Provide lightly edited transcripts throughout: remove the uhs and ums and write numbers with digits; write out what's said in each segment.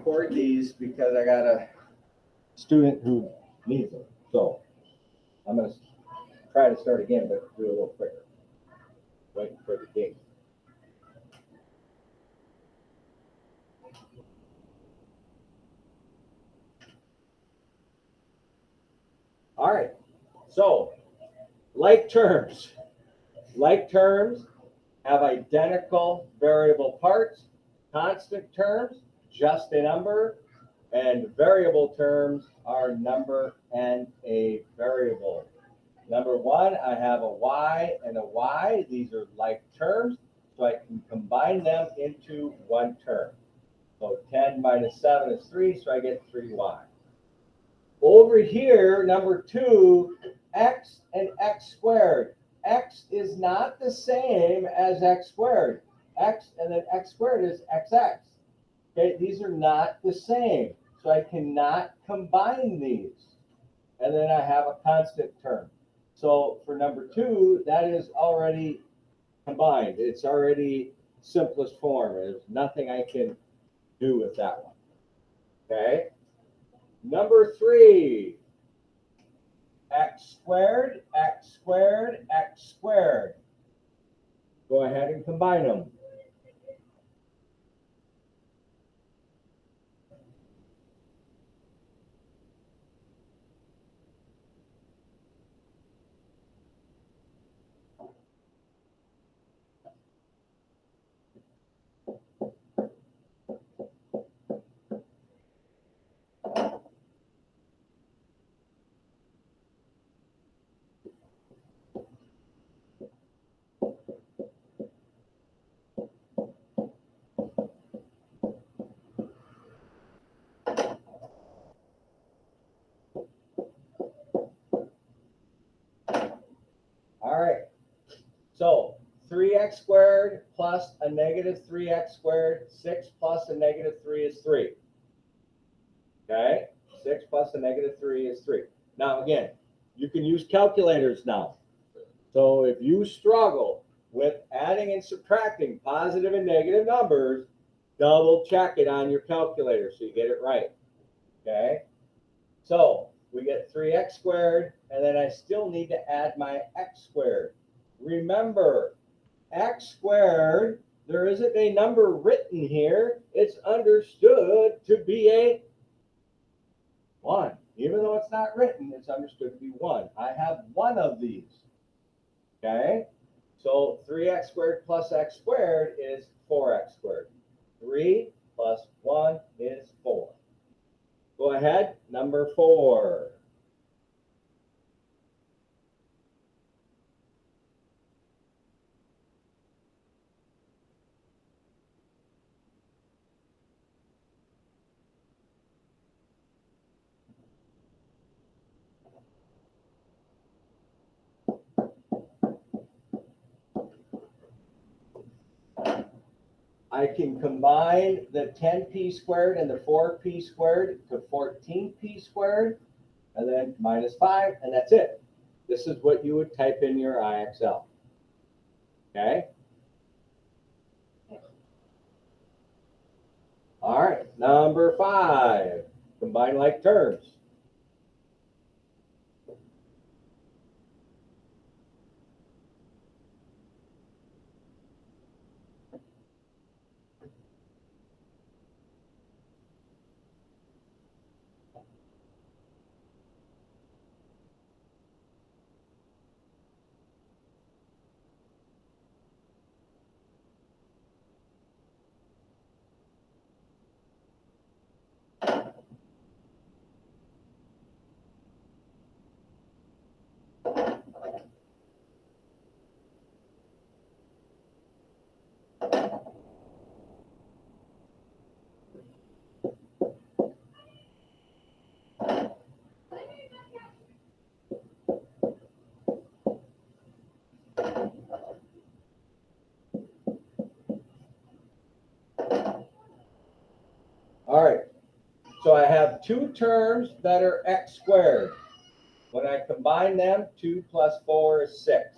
record these because I got a student who needs them. So I'm going to try to start again, but do it a little quicker. Waiting for the ding. All right. So like terms have identical variable parts, constant terms, just a number, and variable terms are number and a variable. Number one, I have a y and a y. These are like terms, so I can combine them into one term. So 10 minus 7 is 3, so I get 3y. Over here, number two, x and x squared. X is not the same as x squared. X and then x squared is xx. Okay, these are not the same, so I cannot combine these. And then I have a constant term. So for number two, that is already combined. It's already simplest form. There's nothing I can do with that one. Okay. Number three, x squared, x squared, x squared. Go ahead and combine them. All right. So 3x squared plus a negative 3x squared, 6 plus a negative 3 is 3. Okay? 6 plus a negative 3 is 3. Now, again, you can use calculators now. So if you struggle with adding and subtracting positive and negative numbers, double check it on your calculator so you get it right. Okay? So we get 3x squared, and then I still need to add my x squared. Remember, x squared, there isn't a number written here. It's understood to be a 1. Even though it's not written, it's understood to be 1. I have one of these. Okay? So 3x squared plus x squared is 4x squared. 3 plus 1 is 4. Go ahead, number 4. I can combine the 10p squared and the 4p squared to 14p squared, and then minus 5, and that's it. This is what you would type in your IXL. Okay? All right, number 5, combine like terms. All right, so I have two terms that are x squared. When I combine them, 2 plus 4 is 6.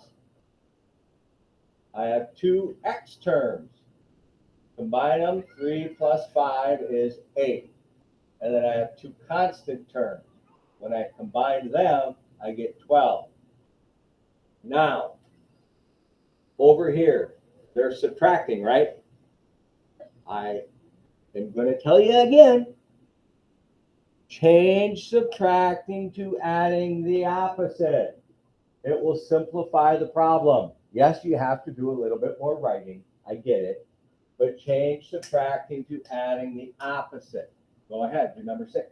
I have two x terms. Combine them, 3 plus 5 is 8. and then I have two constant terms. When I combine them, I get 12. Now, over here, they're subtracting, right? I am going to tell you again, change subtracting to adding the opposite. It will simplify the problem. Yes, you have to do a little bit more writing. I get it. But change subtracting to adding the opposite. Go ahead, do number 6.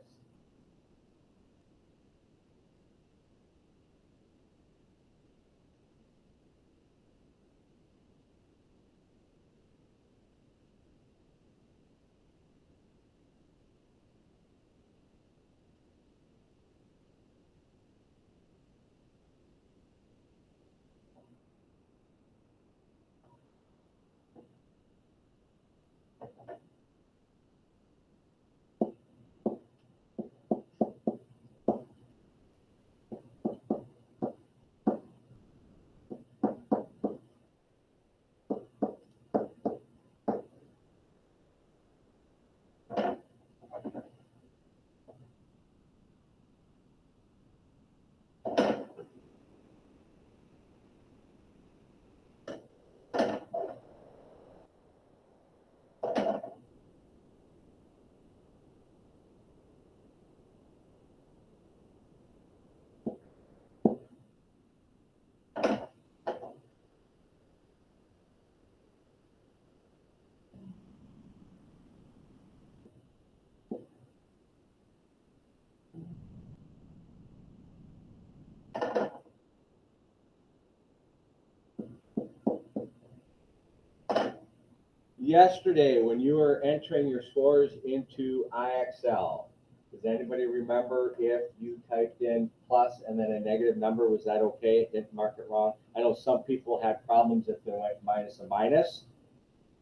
Yesterday, when you were entering your scores into IXL, does anybody remember if you typed in plus and then a negative number? Was that okay? It didn't mark it wrong. I know some people had problems if they went minus a minus.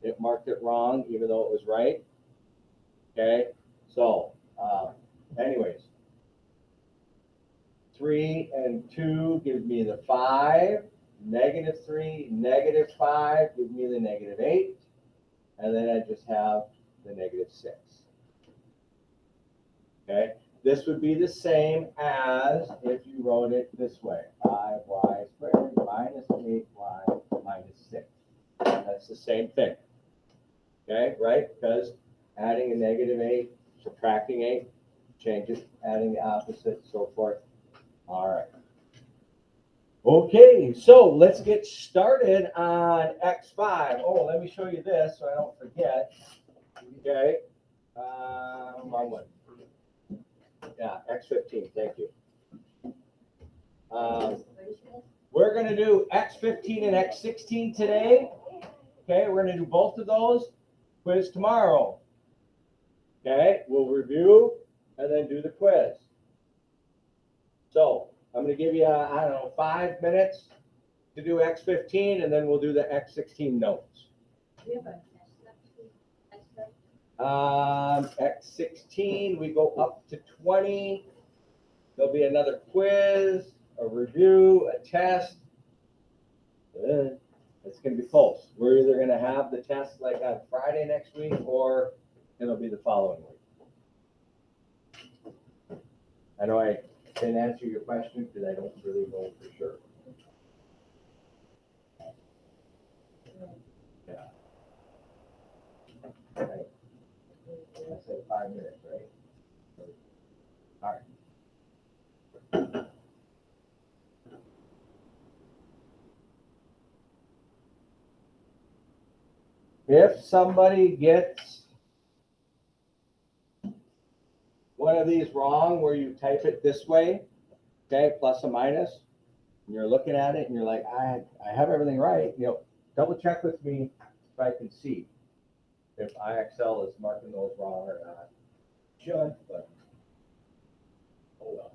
It marked it wrong, even though it was right. Okay, so anyways, 3 and 2 give me the 5. -3, -5 give me the -8. And then I just have the -6. Okay, this would be the same as if you wrote it this way: 5y squared minus 8y minus 6. That's the same thing. Okay, right? Because adding a -8, subtracting 8, changes, adding the opposite, so forth. All right. Okay, so let's get started on X5. Oh, let me show you this so I don't forget. Okay, wrong one. Yeah, X15, thank you. We're going to do X15 and X16 today. Okay, we're going to do both of those. Quiz tomorrow. Okay, we'll review and then do the quiz. So I'm going to give you, I don't know, 5 minutes to do X15, and then we'll do the X16 notes. X16, we go up to 20. There'll be another quiz, a review, a test. It's going to be close. We're either going to have the test like on Friday next week, or it'll be the following week. I know I didn't answer your question because I don't really know for sure. Yeah. Right. I said 5 minutes, right? All right. If somebody gets one of these wrong where you type it this way, okay, plus or minus, and you're looking at it and you're like, I have everything right, double check with me if I can see if IXL is marking those wrong or not. Should, but oh well.